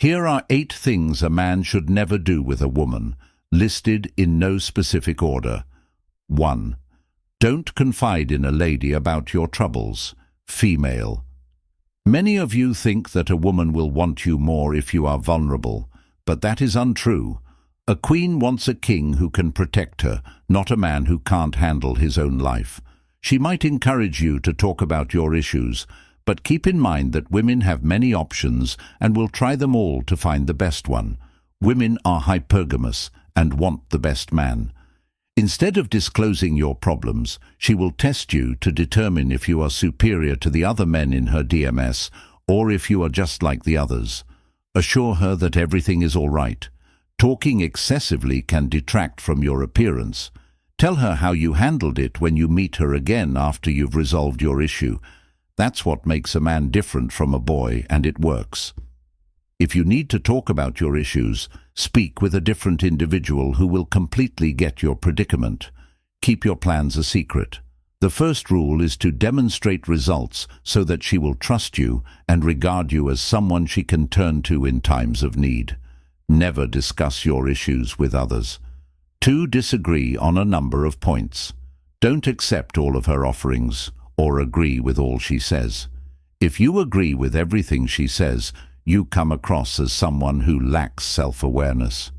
Here are 8 things a man should never do with a woman, listed in no specific order. 1. Don't confide in a lady about your troubles. Female. Many of you think that a woman will want you more if you are vulnerable, but that is untrue. A queen wants a king who can protect her, not a man who can't handle his own life. She might encourage you to talk about your issues, but keep in mind that women have many options and will try them all to find the best one. Women are hypergamous and want the best man. Instead of disclosing your problems, she will test you to determine if you are superior to the other men in her DMS or if you are just like the others. Assure her that everything is all right. Talking excessively can detract from your appearance. Tell her how you handled it when you meet her again after you've resolved your issue. That's what makes a man different from a boy, and it works. If you need to talk about your issues, speak with a different individual who will completely get your predicament. Keep your plans a secret. The first rule is to demonstrate results so that she will trust you and regard you as someone she can turn to in times of need. Never discuss your issues with others. 2. Disagree on a number of points. Don't accept all of her offerings or agree with all she says. If you agree with everything she says, you come across as someone who lacks self-awareness.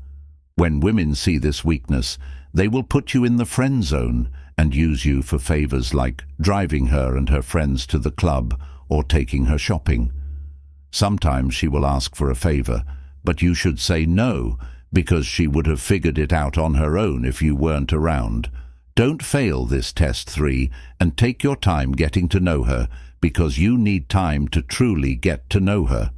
When women see this weakness, they will put you in the friend zone and use you for favors like driving her and her friends to the club or taking her shopping. Sometimes she will ask for a favor, but you should say no, because she would have figured it out on her own if you weren't around. Don't fail this test 3 and take your time getting to know her, because you need time to truly get to know her.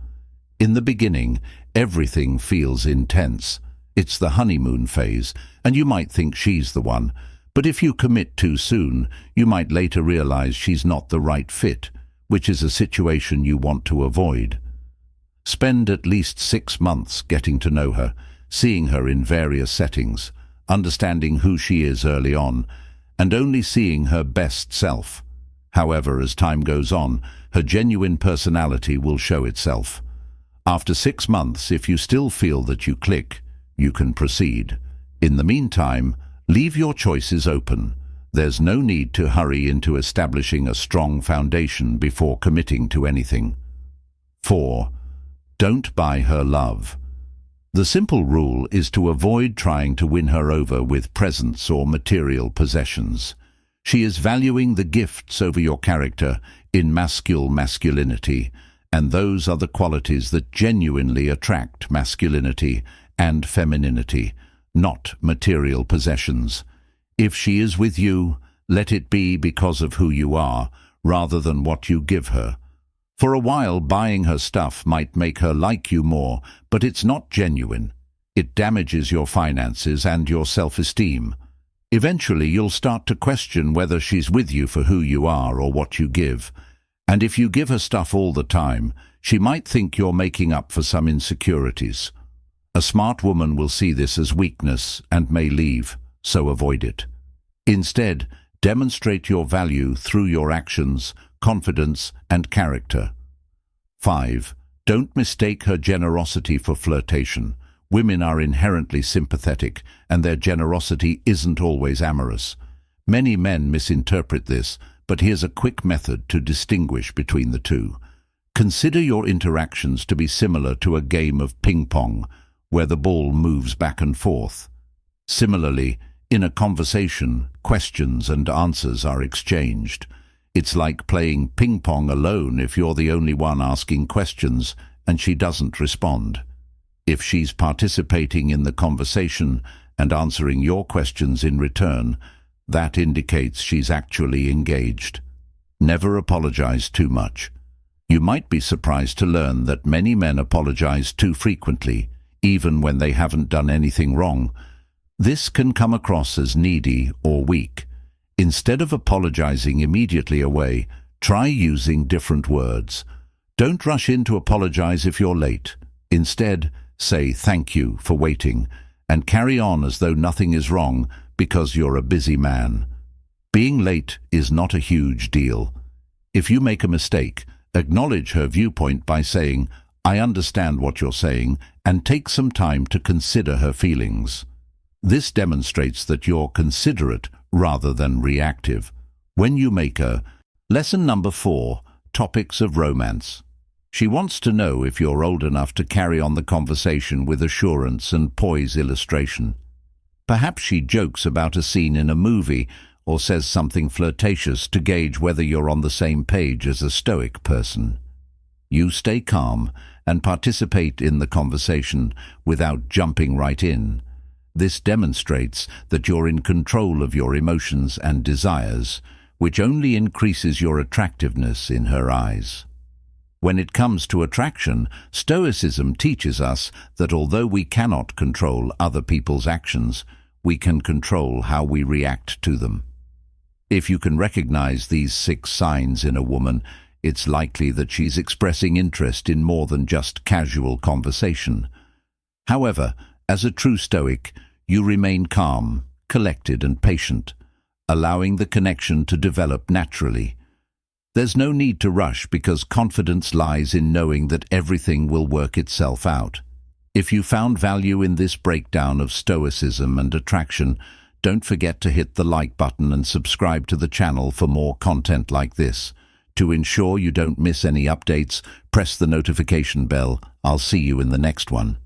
In the beginning, everything feels intense. It's the honeymoon phase, and you might think she's the one. But if you commit too soon, you might later realize she's not the right fit, which is a situation you want to avoid. Spend at least 6 months getting to know her, seeing her in various settings, understanding who she is early on, and only seeing her best self. However, as time goes on, her genuine personality will show itself. After 6 months, if you still feel that you click, you can proceed. In the meantime, leave your choices open. There's no need to hurry into establishing a strong foundation before committing to anything. 4. Don't buy her love. The simple rule is to avoid trying to win her over with presents or material possessions. She is valuing the gifts over your character in masculinity, and those are the qualities that genuinely attract masculinity and femininity, not material possessions. If she is with you, let it be because of who you are, rather than what you give her. For a while, buying her stuff might make her like you more, but it's not genuine. It damages your finances and your self-esteem. Eventually, you'll start to question whether she's with you for who you are or what you give. And if you give her stuff all the time, she might think you're making up for some insecurities. A smart woman will see this as weakness and may leave, so avoid it. Instead, demonstrate your value through your actions, confidence, and character. 5. Don't mistake her generosity for flirtation. Women are inherently sympathetic, and their generosity isn't always amorous. Many men misinterpret this, but here's a quick method to distinguish between the two. Consider your interactions to be similar to a game of ping-pong, where the ball moves back and forth. Similarly, in a conversation, questions and answers are exchanged. It's like playing ping-pong alone if you're the only one asking questions and she doesn't respond. If she's participating in the conversation and answering your questions in return, that indicates she's actually engaged. Never apologize too much. You might be surprised to learn that many men apologize too frequently, even when they haven't done anything wrong. This can come across as needy or weak. Instead of apologizing immediately away, try using different words. Don't rush in to apologize if you're late. Instead, say thank you for waiting and carry on as though nothing is wrong because you're a busy man. Being late is not a huge deal. If you make a mistake, acknowledge her viewpoint by saying, I understand what you're saying, and take some time to consider her feelings. This demonstrates that you're considerate rather than reactive. When you make her, lesson number 4, topics of romance. She wants to know if you're old enough to carry on the conversation with assurance and poise illustration. Perhaps she jokes about a scene in a movie or says something flirtatious to gauge whether you're on the same page as a stoic person. You stay calm and participate in the conversation without jumping right in. This demonstrates that you're in control of your emotions and desires, which only increases your attractiveness in her eyes. When it comes to attraction, Stoicism teaches us that although we cannot control other people's actions, we can control how we react to them. If you can recognize these 6 signs in a woman, it's likely that she's expressing interest in more than just casual conversation. However, as a true Stoic, you remain calm, collected and patient, allowing the connection to develop naturally. There's no need to rush because confidence lies in knowing that everything will work itself out. If you found value in this breakdown of Stoicism and attraction, don't forget to hit the like button and subscribe to the channel for more content like this. To ensure you don't miss any updates, press the notification bell. I'll see you in the next one.